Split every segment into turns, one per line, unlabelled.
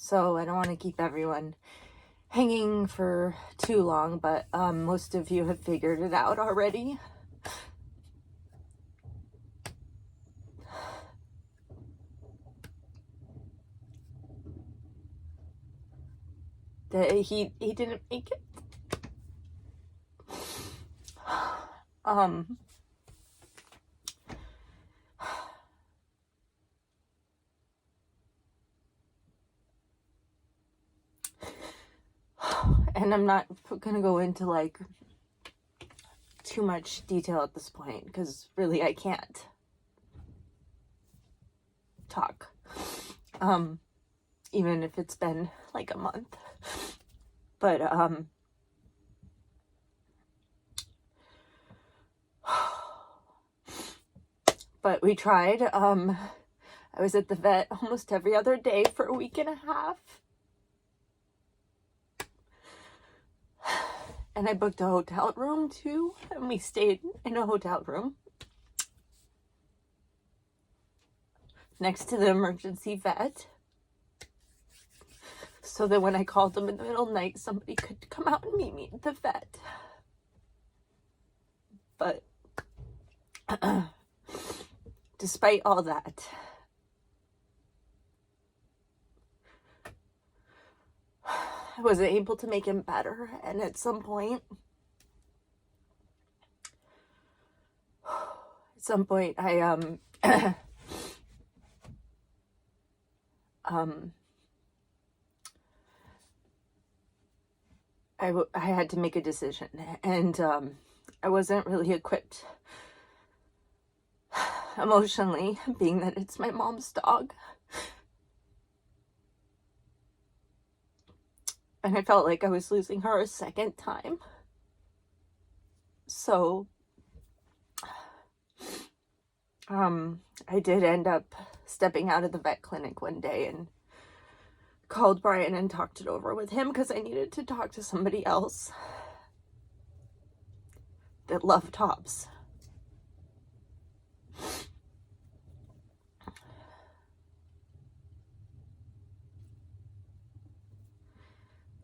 So I don't want to keep everyone hanging for too long, but most of you have figured it out already. That he didn't make it. And I'm not gonna go into like too much detail at this point because really I can't talk, even if it's been like a month. But but we tried. I was at the vet almost every other day for a week and a half. And I booked a hotel room too, and we stayed in a hotel room next to the emergency vet, so that when I called them in the middle of the night, somebody could come out and meet me at the vet. But despite all that, I wasn't able to make him better. And at some point, I I had to make a decision, and I wasn't really equipped emotionally, being that it's my mom's dog. And I felt like I was losing her a second time. So I did end up stepping out of the vet clinic one day and called Brian and talked it over with him because I needed to talk to somebody else that loved Hobbes.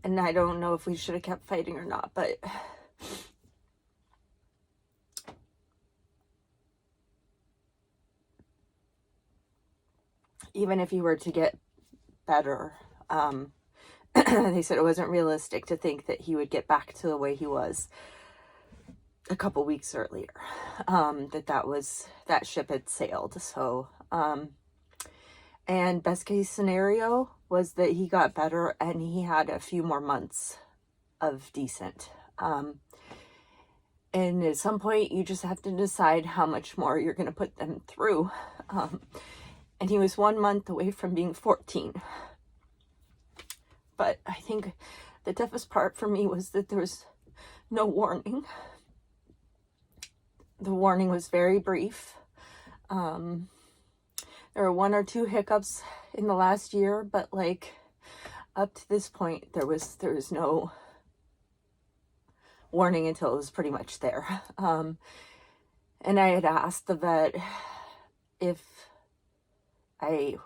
And I don't know if we should have kept fighting or not, but even if he were to get better, they said it wasn't realistic to think that he would get back to the way he was a couple weeks earlier, that ship had sailed. So and best case scenario was that he got better and he had a few more months of decent. And at some point you just have to decide how much more you're going to put them through. And he was 1 month away from being 14. But I think the toughest part for me was that there was no warning. The warning was very brief. There were 1 or 2 hiccups in the last year, but like up to this point, there was no warning until it was pretty much there. And I had asked the vet if I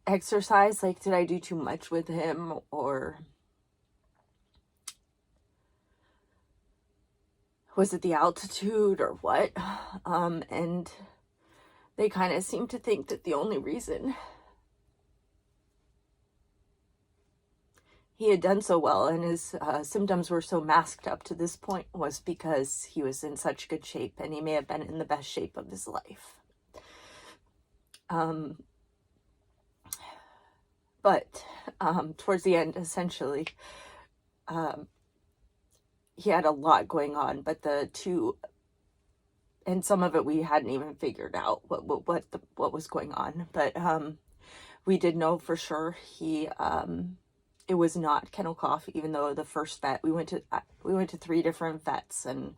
exercise, like, did I do too much with him, or was it the altitude or what? And they kind of seemed to think that the only reason he had done so well and his symptoms were so masked up to this point was because he was in such good shape, and he may have been in the best shape of his life. But towards the end, essentially, he had a lot going on, but and some of it we hadn't even figured out what was going on. But we did know for sure it was not kennel cough, even though the first vet we went to 3 different vets, and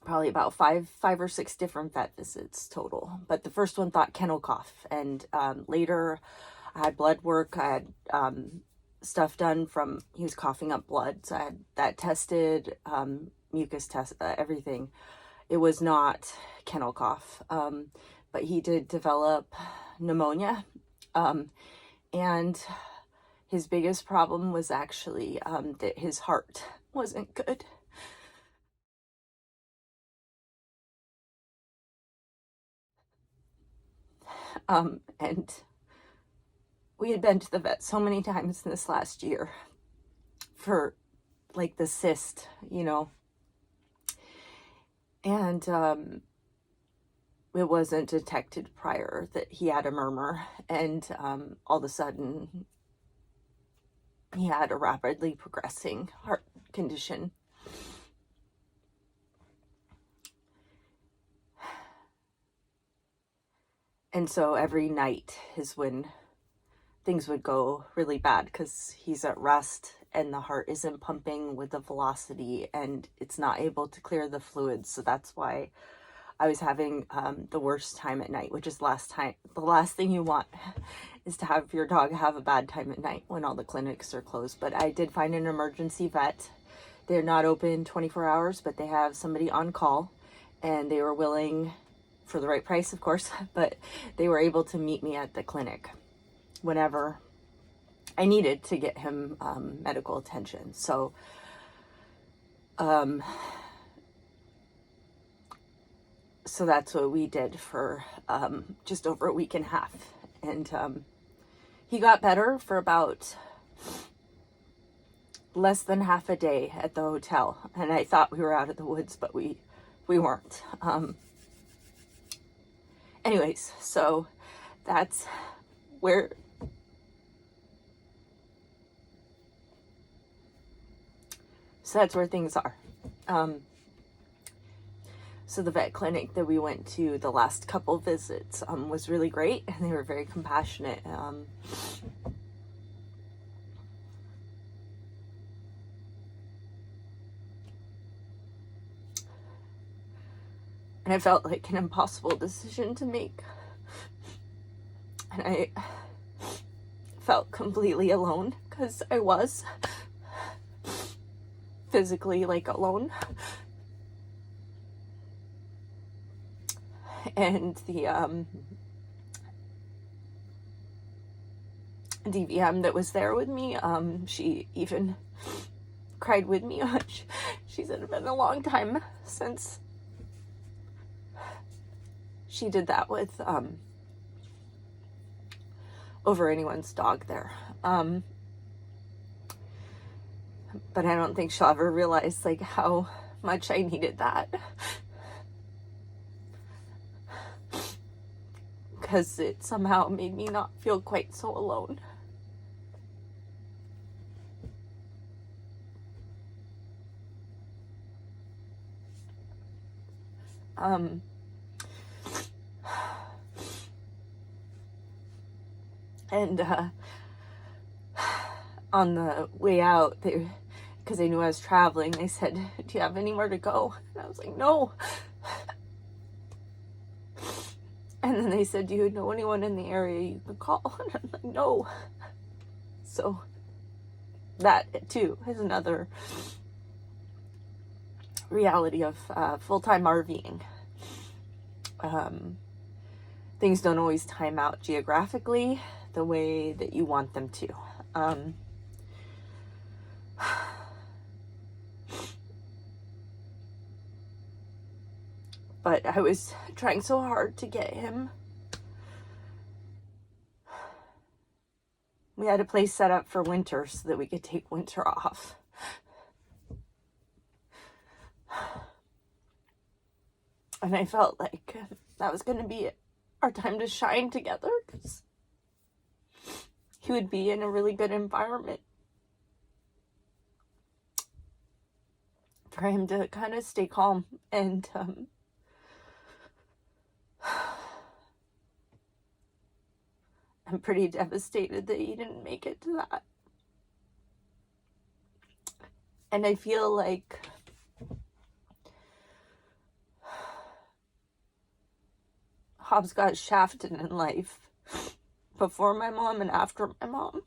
probably about five or 6 different vet visits total. But the first one thought kennel cough, and later I had blood work. I had stuff done from, he was coughing up blood, so I had that tested, mucus test, everything. It was not kennel cough. but he did develop pneumonia. And his biggest problem was actually that his heart wasn't good. And we had been to the vet so many times in this last year for like the cyst, you know, and it wasn't detected prior that he had a murmur, and all of a sudden he had a rapidly progressing heart condition. And so every night is when things would go really bad, because he's at rest and the heart isn't pumping with the velocity and it's not able to clear the fluids. So that's why I was having the worst time at night, which is the last thing you want is to have your dog have a bad time at night when all the clinics are closed. But I did find an emergency vet. They're not open 24 hours, but they have somebody on call, and they were willing, for the right price, of course, but they were able to meet me at the clinic whenever I needed to get him medical attention. So so that's what we did for just over a week and a half. And he got better for about less than half a day at the hotel. And I thought we were out of the woods, but we weren't. Anyways, so that's where things are. So the vet clinic that we went to the last couple visits was really great, and they were very compassionate. And I felt like an impossible decision to make. And I felt completely alone, because I was physically like alone. And the DVM that was there with me, she even cried with me. She said it had been a long time since she did that with over anyone's dog there. But I don't think she'll ever realize like how much I needed that, because it somehow made me not feel quite so alone. And on the way out, because they knew I was traveling, they said, "Do you have anywhere to go?" And I was like, "No." And then they said, "Do you know anyone in the area you could call?" And I'm like, "No." So that too is another reality of full-time RVing. Things don't always time out geographically the way that you want them to. But I was trying so hard to get him. We had a place set up for winter so that we could take winter off. And I felt like that was going to be our time to shine together, because he would be in a really good environment for him to kind of stay calm. And I'm pretty devastated that he didn't make it to that. And I feel like Hobbes got shafted in life before my mom and after my mom.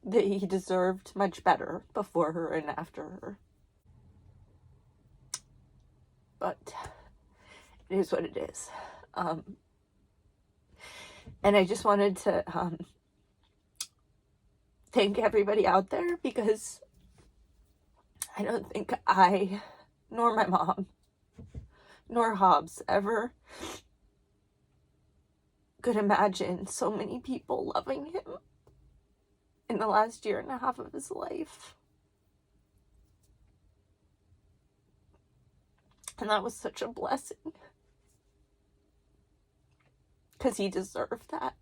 That he deserved much better before her and after her. but it is what it is. And I just wanted to thank everybody out there, because I don't think I, nor my mom, nor Hobbes ever could imagine so many people loving him in the last year and a half of his life. And that was such a blessing, because he deserved that.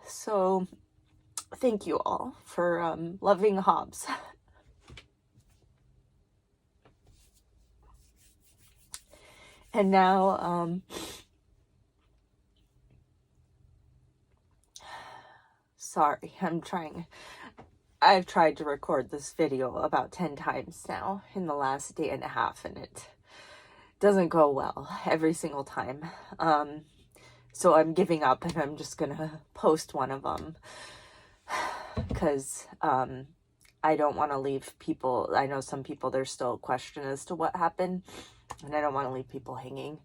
So thank you all for loving Hobbes. And now, sorry, I've tried to record this video about 10 times now in the last day and a half, and it doesn't go well every single time. So I'm giving up, and I'm just gonna post one of them, because I don't want to leave people, I know some people, there's still a question as to what happened, and I don't want to leave people hanging,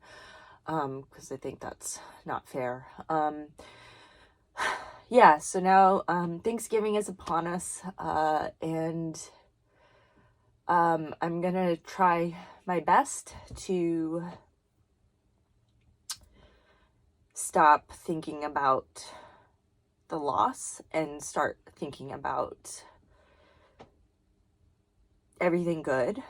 because I think that's not fair. Yeah, so now Thanksgiving is upon us, and I'm gonna try my best to stop thinking about the loss and start thinking about everything good,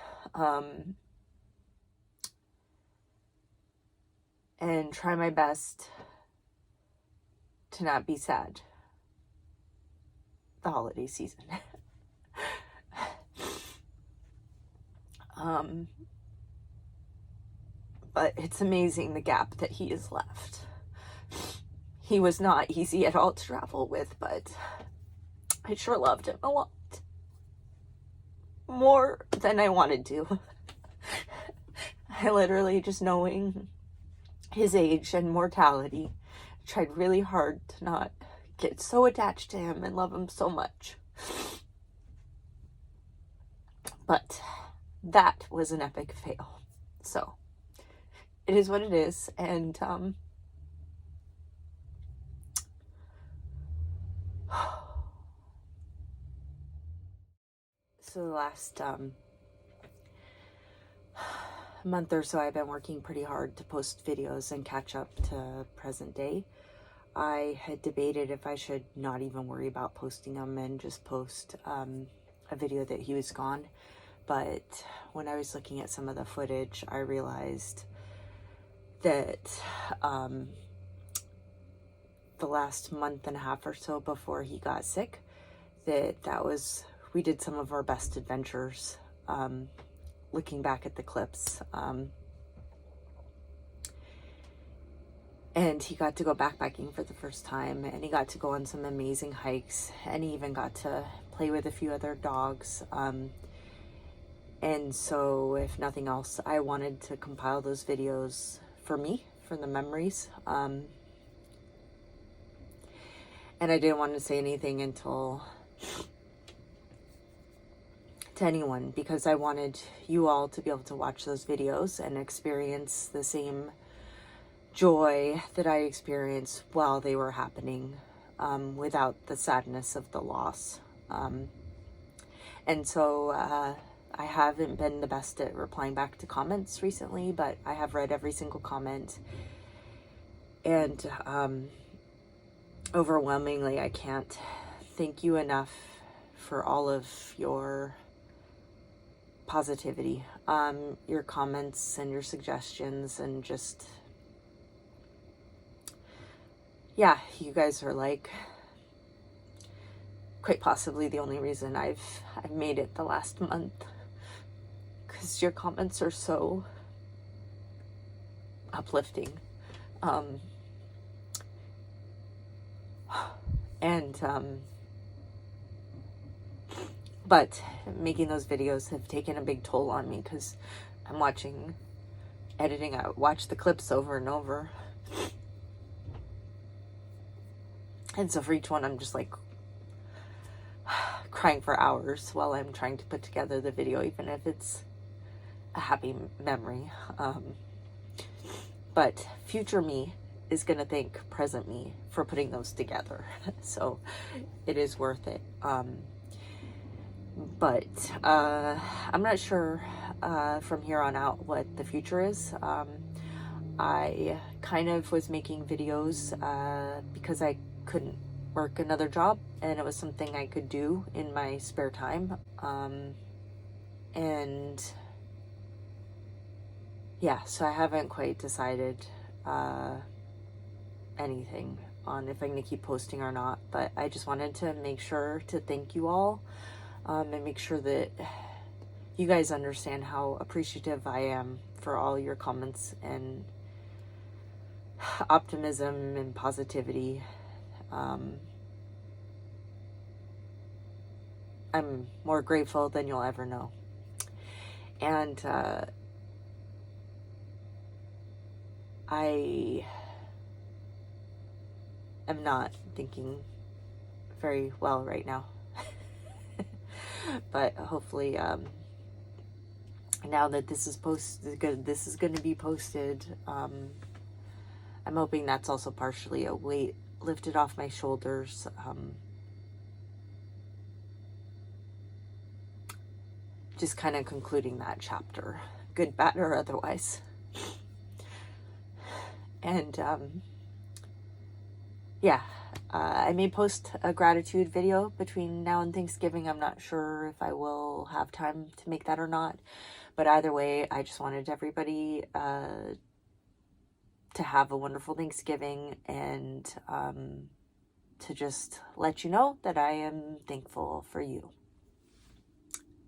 and try my best to not be sad the holiday season. But it's amazing the gap that he has left. He was not easy at all to travel with, but I sure loved him a lot. More than I wanted to. I literally, just knowing his age and mortality, tried really hard to not get so attached to him and love him so much. But that was an epic fail. So it is what it is. And so the last month or so, I've been working pretty hard to post videos and catch up to present day. I had debated if I should not even worry about posting them and just post a video that he was gone. But when I was looking at some of the footage, I realized that the last month and a half or so before he got sick, we did some of our best adventures, looking back at the clips. And he got to go backpacking for the first time, and he got to go on some amazing hikes, and he even got to play with a few other dogs. And so, if nothing else, I wanted to compile those videos for me, for the memories. And I didn't want to say anything to anyone, because I wanted you all to be able to watch those videos and experience the same joy that I experienced while they were happening, without the sadness of the loss. And so I haven't been the best at replying back to comments recently, but I have read every single comment, and overwhelmingly, I can't thank you enough for all of your positivity, your comments and your suggestions, and just, yeah, you guys are like quite possibly the only reason I've made it the last month, because your comments are so uplifting. But making those videos have taken a big toll on me, because I'm editing, I watch the clips over and over. And so for each one, I'm just like crying for hours while I'm trying to put together the video, even if it's a happy memory. But future me is going to thank present me for putting those together. So it is worth it. But I'm not sure from here on out what the future is. I kind of was making videos because I couldn't work another job, and it was something I could do in my spare time. And yeah, so I haven't quite decided anything on if I'm going to keep posting or not, but I just wanted to make sure to thank you all, and make sure that you guys understand how appreciative I am for all your comments and optimism and positivity. I'm more grateful than you'll ever know. And I am not thinking very well right now. But hopefully, now that this is going to be posted, I'm hoping that's also partially a weight lifted off my shoulders. Just kind of concluding that chapter, good, bad, or otherwise. And yeah, I may post a gratitude video between now and Thanksgiving. I'm not sure if I will have time to make that or not, but either way, I just wanted everybody to have a wonderful Thanksgiving, and to just let you know that I am thankful for you.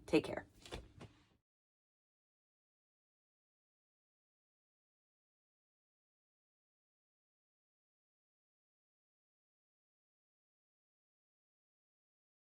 Take care.